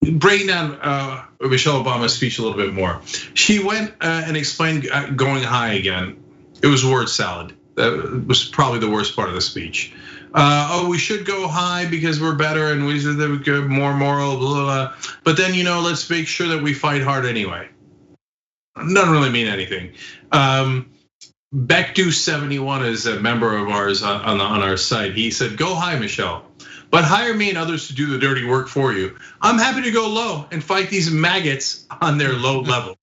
breaking down Michelle Obama's speech a little bit more. She went and explained going high again. It was word salad. That was probably the worst part of the speech. We should go high because we're better and we should have more moral, blah, blah, blah. But then, let's make sure that we fight hard anyway. Doesn't really mean anything. Beckdo71 is a member of ours on our site. He said, go high, Michelle, but hire me and others to do the dirty work for you. I'm happy to go low and fight these maggots on their low level.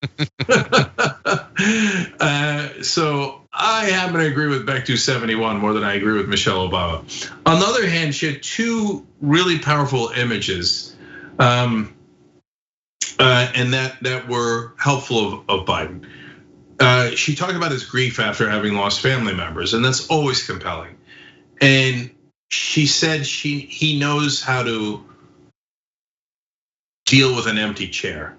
So I happen to agree with Beck271 more than I agree with Michelle Obama. On the other hand, she had two really powerful images, and that were helpful of Biden. She talked about his grief after having lost family members, and that's always compelling. And she said he knows how to deal with an empty chair.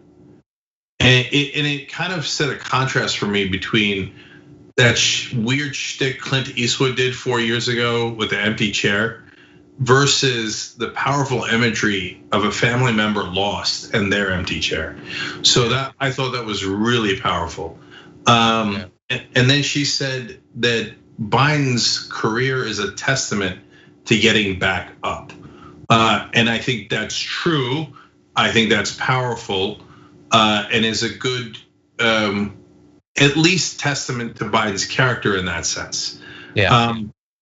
And it kind of set a contrast for me between that weird shtick Clint Eastwood did 4 years ago with the empty chair versus the powerful imagery of a family member lost and their empty chair. So that I thought that was really powerful. And then she said that Biden's career is a testament to getting back up. And I think that's true. I think that's powerful and is a good, at least testament to Biden's character in that sense. Yeah.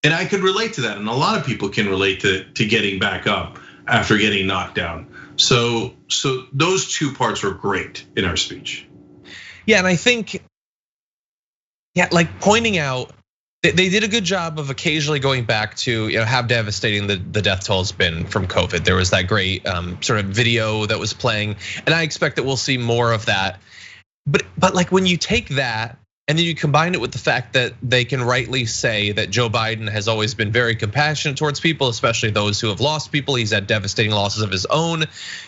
And I could relate to that, and a lot of people can relate to getting back up after getting knocked down. So those two parts were great in our speech. Yeah, and I think, like pointing out, they did a good job of occasionally going back to how devastating the death toll has been from COVID. There was that great sort of video that was playing, and I expect that we'll see more of that. But like when you take that and then you combine it with the fact that they can rightly say that Joe Biden has always been very compassionate towards people, especially those who have lost people. He's had devastating losses of his own.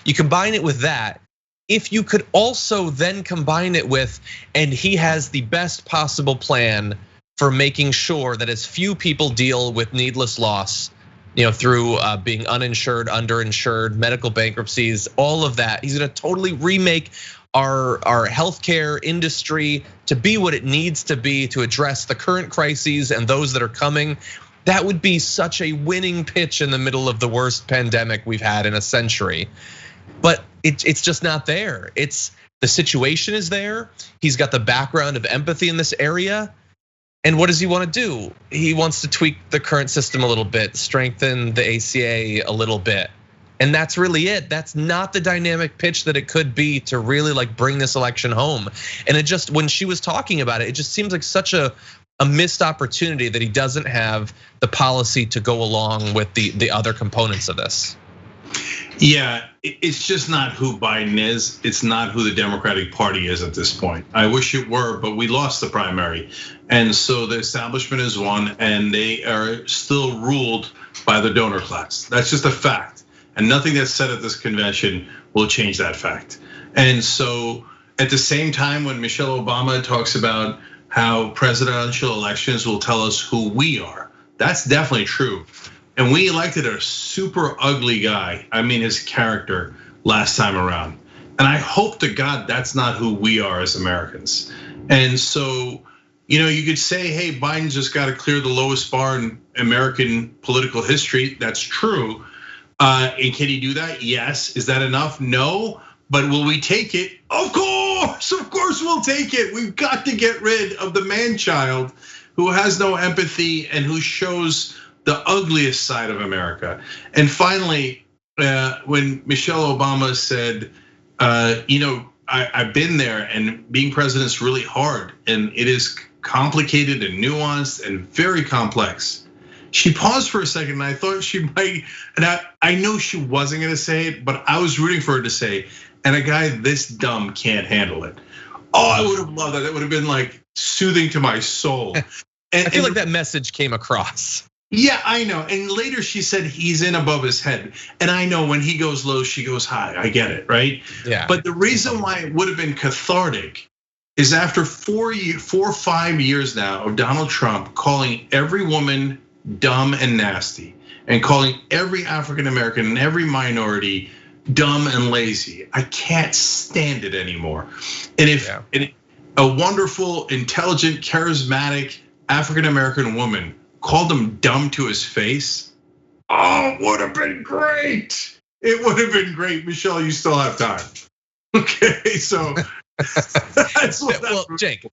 You combine it with that. If you could also then combine it with, and he has the best possible plan for making sure that as few people deal with needless loss, through being uninsured, underinsured, medical bankruptcies, all of that. He's gonna totally remake our healthcare industry to be what it needs to be to address the current crises and those that are coming. That would be such a winning pitch in the middle of the worst pandemic we've had in a century. But it's just not there. The situation is there. He's got the background of empathy in this area. And what does he want to do? He wants to tweak the current system a little bit, strengthen the ACA a little bit. And that's really it. That's not the dynamic pitch that it could be to really like bring this election home. And it just, when she was talking about it, it just seems like such a missed opportunity that he doesn't have the policy to go along with the other components of this. Yeah, it's just not who Biden is. It's not who the Democratic Party is at this point. I wish it were, but we lost the primary. And so the establishment is won and they are still ruled by the donor class. That's just a fact. And nothing that's said at this convention will change that fact. And so at the same time, when Michelle Obama talks about how presidential elections will tell us who we are, that's definitely true. And we elected a super ugly guy, I mean his character, last time around. And I hope to God that's not who we are as Americans. And so, you could say, hey, Biden's just got to clear the lowest bar in American political history. That's true. And can he do that? Yes. Is that enough? No. But will we take it? Of course we'll take it. We've got to get rid of the man-child who has no empathy and who shows the ugliest side of America. And finally, when Michelle Obama said, I've been there and being president is really hard and it is complicated and nuanced and very complex. She paused for a second and I thought she might, and I know she wasn't gonna say it, but I was rooting for her to say, and a guy this dumb can't handle it. Oh, I would have loved that. That would have been like soothing to my soul. And I feel like that message came across. Yeah, I know. And later she said he's in above his head. And I know when he goes low, she goes high. I get it, right? Yeah. But the reason why it would have been cathartic is after 4 or 5 years now of Donald Trump calling every woman dumb and nasty and calling every African American and every minority dumb and lazy. I can't stand it anymore. And if a wonderful, intelligent, charismatic African-American woman called him dumb to his face, oh, it would have been great. It would have been great. Michelle, you still have time. Okay, so that's what Cenk,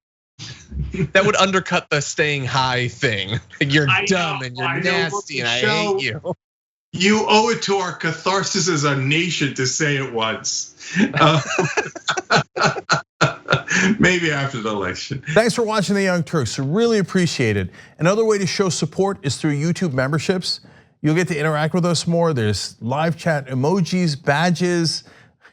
that would undercut the staying high thing. You're dumb and you're nasty and I hate you. You owe it to our catharsis as a nation to say it once. Maybe after the election. Thanks for watching The Young Turks. Really appreciate it. Another way to show support is through YouTube memberships. You'll get to interact with us more. There's live chat emojis, badges.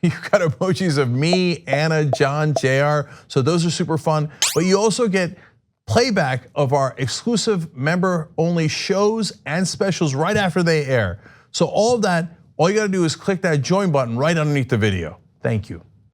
You've got emojis of me, Anna, John, JR. So those are super fun. But you also get playback of our exclusive member-only shows and specials right after they air. So all of that, all you gotta do is click that join button right underneath the video. Thank you.